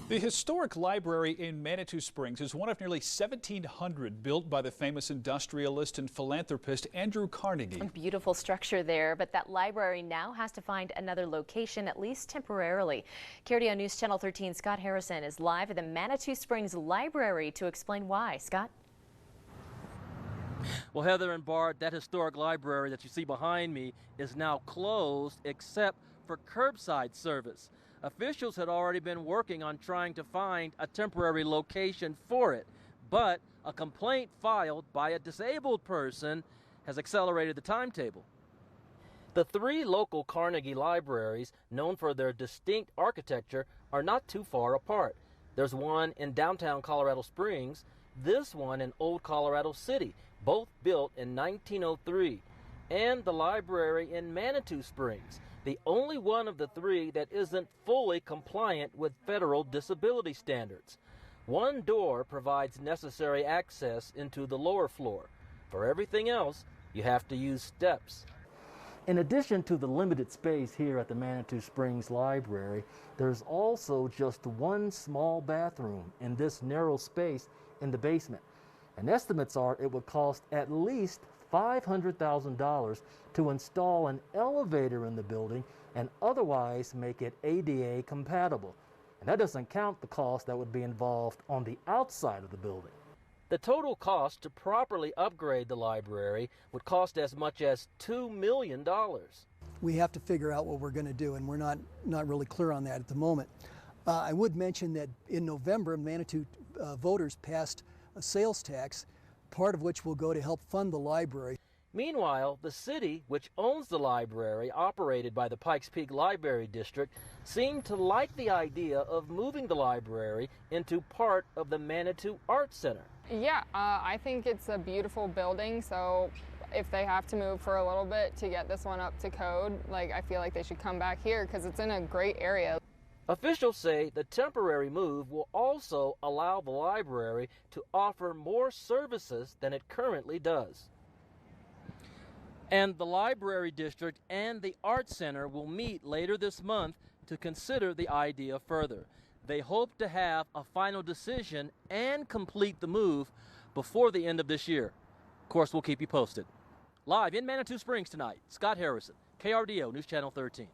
The historic library in Manitou Springs is one of nearly 1,700 built by the famous industrialist and philanthropist Andrew Carnegie. A beautiful structure there, but that library now has to find another location, at least temporarily. KRDO News Channel 13 Scott Harrison is live at the Manitou Springs Library to explain why. Scott? Well, Heather and Bart, that historic library that you see behind me is now closed except for curbside service. Officials had already been working on trying to find a temporary location for it, but a complaint filed by a disabled person has accelerated the timetable. The three local Carnegie libraries, known for their distinct architecture, are not too far apart. There's one in downtown Colorado Springs, this one in Old Colorado City, both built in 1903, and the library in Manitou Springs, the only one of the three that isn't fully compliant with federal disability standards. One door provides necessary access into the lower floor. For everything else, you have to use steps. In addition to the limited space here at the Manitou Springs Library, there's also just one small bathroom in this narrow space in the basement. And estimates are it would cost at least $500,000 to install an elevator in the building and otherwise make it ADA compatible. And that doesn't count the cost that would be involved on the outside of the building. The total cost to properly upgrade the library would cost as much as $2 million. We have to figure out what we're going to do, and we're not really clear on that at the moment. I would mention that in November, Manitou voters passed a sales tax, part of which will go to help fund the library. Meanwhile, the city, which owns the library operated by the Pikes Peak Library District, seemed to like the idea of moving the library into part of the Manitou Art Center. Yeah, I think it's a beautiful building, so if they have to move for a little bit to get this one up to code, I feel like they should come back here because it's in a great area. Officials say the temporary move will also allow the library to offer more services than it currently does. And the Library District and the Art Center will meet later this month to consider the idea further. They hope to have a final decision and complete the move before the end of this year. Of course, we'll keep you posted. Live in Manitou Springs tonight, Scott Harrison, KRDO News Channel 13.